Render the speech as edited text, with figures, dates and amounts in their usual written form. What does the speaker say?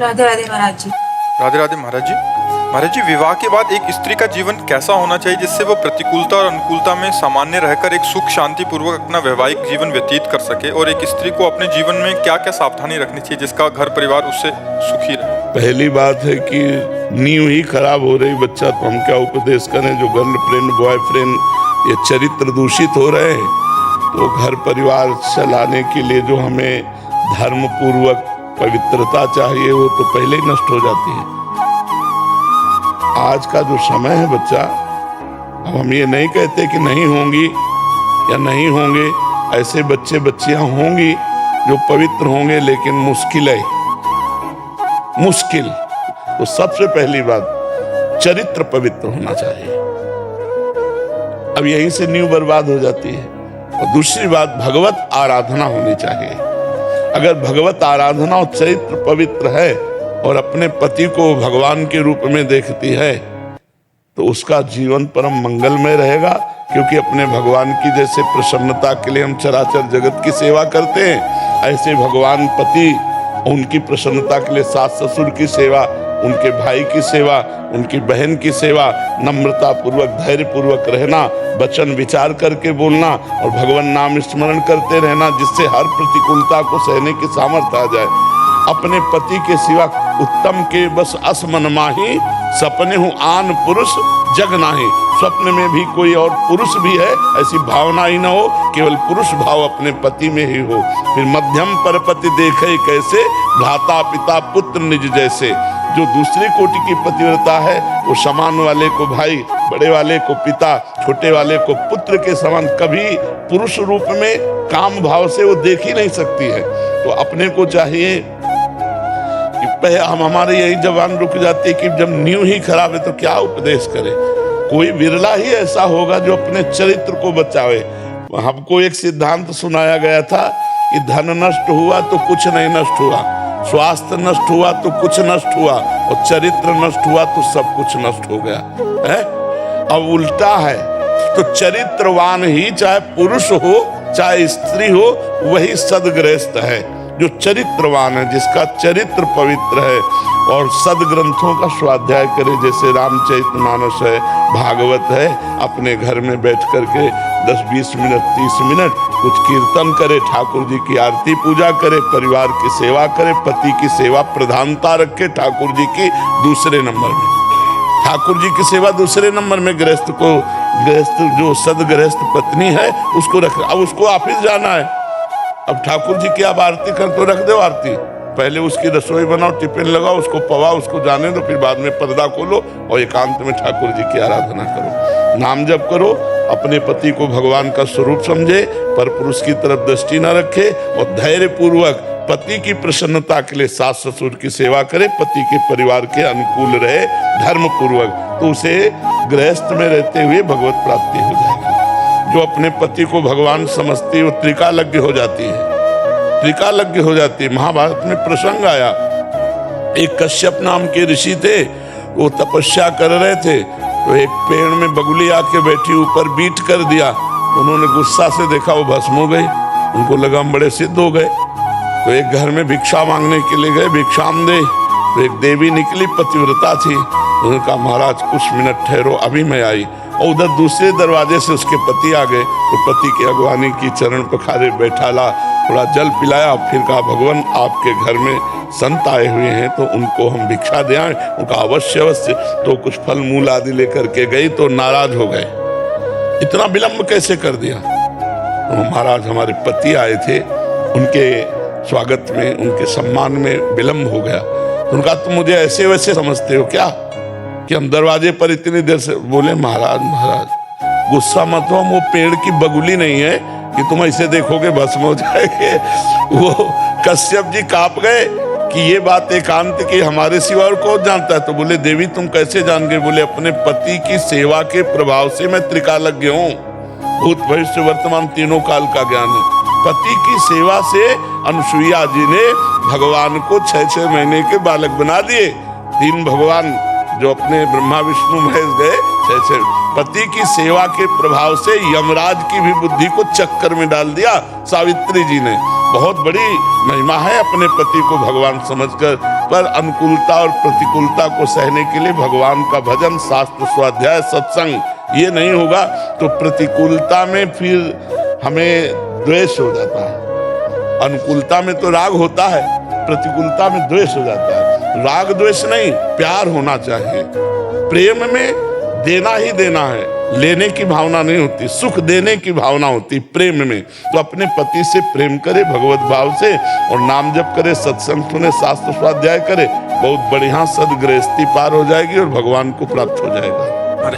राधे राधे महाराज जी। राधे राधे महाराज जी। महाराज जी, विवाह के बाद एक स्त्री का जीवन कैसा होना चाहिए जिससे वो प्रतिकूलता और अनुकूलता में सामान्य रहकर एक सुख शांति पूर्वक अपना वैवाहिक जीवन व्यतीत कर सके, और एक स्त्री को अपने जीवन में क्या क्या सावधानी रखनी चाहिए जिसका घर परिवार उससे सुखी रहे? पहली बात है कि नींव ही खराब हो रही बच्चा, तो हम क्या उपदेश करें? जो गर्लफ्रेंड बॉयफ्रेंड ये चरित्र दूषित हो रहे हैं, तो घर परिवार चलाने के लिए जो हमें धर्म पूर्वक पवित्रता चाहिए वो तो पहले ही नष्ट हो जाती है। आज का जो समय है बच्चा, अब हम ये नहीं कहते कि नहीं होंगी या नहीं होंगे, ऐसे बच्चे बच्चियां होंगी जो पवित्र होंगे, लेकिन मुश्किल है, मुश्किल। तो सबसे पहली बात चरित्र पवित्र होना चाहिए। अब यहीं से नींव बर्बाद हो जाती है। और दूसरी बात भगवत आराधना होनी चाहिए। अगर भगवत आराधना और चरित्र पवित्र है और अपने पति को भगवान के रूप में देखती है, तो उसका जीवन परम मंगलमय रहेगा। क्योंकि अपने भगवान की जैसे प्रसन्नता के लिए हम चराचर जगत की सेवा करते हैं, ऐसे भगवान पति उनकी प्रसन्नता के लिए सास ससुर की सेवा, उनके भाई की सेवा, उनकी बहन की सेवा, नम्रता पूर्वक धैर्य पूर्वक रहना, वचन विचार करके बोलना और भगवान नाम स्मरण करते रहना, जिससे हर प्रतिकूलता को सहने की सामर्थ्य आ जाए। अपने पति के सिवा उत्तम के बस असमन माही, सपने हूँ आन पुरुष जग नाही। स्वप्न में भी कोई और पुरुष भी है ऐसी भावना ही न हो, केवल पुरुष भाव अपने पति में ही हो। फिर मध्यम परपति देखे कैसे, भ्राता पिता पुत्र निज जैसे। जो दूसरी कोटि की पतिव्रता है वो समान वाले को भाई, बड़े वाले को पिता, छोटे वाले को पुत्र के समान कभी पुरुष रूप में काम भाव से वो देख ही नहीं सकती है। तो अपने को चाहिए कि हम हमारे यही जवान रुक जाती है कि जब नींव ही खराब है तो क्या उपदेश करें। कोई विरला ही ऐसा होगा जो अपने चरित्र को बचावे। हमको एक सिद्धांत सुनाया गया था कि धन नष्ट हुआ तो कुछ नहीं नष्ट हुआ, स्वास्थ्य नष्ट हुआ तो कुछ नष्ट हुआ, और चरित्र नष्ट हुआ तो सब कुछ नष्ट हो गया है। अब उल्टा है, तो चरित्रवान ही चाहे पुरुष हो चाहे स्त्री हो वही सदगृहस्थ है। जो चरित्रवान है, जिसका चरित्र पवित्र है और सदग्रंथों का स्वाध्याय करे, जैसे रामचरितमानस है, भागवत है, अपने घर में बैठ करके 10-20 मिनट 30 मिनट कुछ कीर्तन करे, ठाकुर जी की आरती पूजा करे, परिवार की सेवा करे, पति की सेवा प्रधानता रखे, ठाकुर जी की दूसरे नंबर में, ठाकुर जी की सेवा दूसरे नंबर में, गृहस्थ जो सदगृहस्थ पत्नी है उसको रख। अब उसको ऑफिस जाना है, अब ठाकुर जी की आप आरती कर तो रख दो आरती, पहले उसकी रसोई बनाओ, टिफिन लगाओ, उसको पवाओ, उसको जाने दो, फिर बाद में पर्दा खोलो और एकांत में ठाकुर जी की आराधना करो, नाम जप करो। अपने पति को भगवान का स्वरूप समझे, पर पुरुष की तरफ दृष्टि न रखे और धैर्य पूर्वक पति की प्रसन्नता के लिए सास ससुर की सेवा करे, पति के परिवार के अनुकूल रहे धर्म पूर्वक, तो उसे गृहस्थ में रहते हुए भगवत प्राप्ति हो जाएगी। जो अपने पति को भगवान समझती है वो त्रिकालज्ञ हो जाती है, त्रिकालज्ञ हो जाती है। महाभारत में प्रसंग आया, एक कश्यप नाम के ऋषि थे, वो तपस्या कर रहे थे, तो एक पेड़ में बगुली आके बैठी, ऊपर बीट कर दिया, उन्होंने गुस्सा से देखा वो भस्म हो गई, उनको लगा हम बड़े सिद्ध हो गए। तो एक घर में भिक्षा मांगने के लिए गए, भिक्षाम दे, तो एक देवी निकली, पतिव्रता थी, उन्होंने कहा महाराज कुछ मिनट ठहरो अभी मैं आई, और उधर दूसरे दरवाजे से उसके पति आ गए, तो पति की अगवानी की, चरण पखारे, बैठाला, थोड़ा जल पिलाया, फिर कहा भगवान आपके घर में संत आए हुए हैं तो उनको हम भिक्षा दे आए। उनका अवश्य अवश्य, तो कुछ फल मूल आदि लेकर के गई, तो नाराज हो गए, इतना विलंब कैसे कर दिया। तो महाराज हमारे पति आए थे, उनके स्वागत में उनके सम्मान में विलंब हो गया। तो उनका तुम मुझे ऐसे वैसे समझते हो क्या कि हम दरवाजे पर इतनी देर से। बोले महाराज गुस्सा मत हो, वो पेड़ की बगुली नहीं है कि तुम ऐसे देखोगे भस्म हो जाएंगे। वो कश्यप जी कांप गए कि ये बात एकांत की हमारे सिवा और कौन जानता है। तो बोले देवी तुम कैसे जान गए? बोले अपने पति की सेवा के प्रभाव से मैं त्रिकालज्ञ हूँ, भूत भविष्य वर्तमान तीनों काल का ज्ञान है। पति की सेवा से अनुसुईया जी ने भगवान को 6-6 महीने के बालक बना दिए। 3 भगवान जो अपने ब्रह्मा विष्णु महेश गए, 6-6 पति की सेवा के प्रभाव से यमराज की भी बुद्धि को चक्कर में डाल दिया सावित्री जी ने। बहुत बड़ी महिमा है अपने पति को भगवान समझकर पर अनुकूलता और प्रतिकूलता को सहने के लिए भगवान का भजन, शास्त्र, स्वाध्याय, सत्संग ये नहीं होगा तो प्रतिकूलता में फिर हमें द्वेष हो जाता है। अनुकूलता में तो राग होता है, प्रतिकूलता में द्वेष हो जाता है। राग द्वेष नहीं, प्यार होना चाहिए। प्रेम में देना ही देना है, लेने की भावना नहीं होती, सुख देने की भावना होती प्रेम में। तो अपने पति से प्रेम करे भगवत भाव से, और नाम जप करे, सत्संग सुने, शास्त्र स्वाध्याय करे, बहुत बढ़िया सदगृहस्थी पार हो जाएगी और भगवान को प्राप्त हो जाएगा।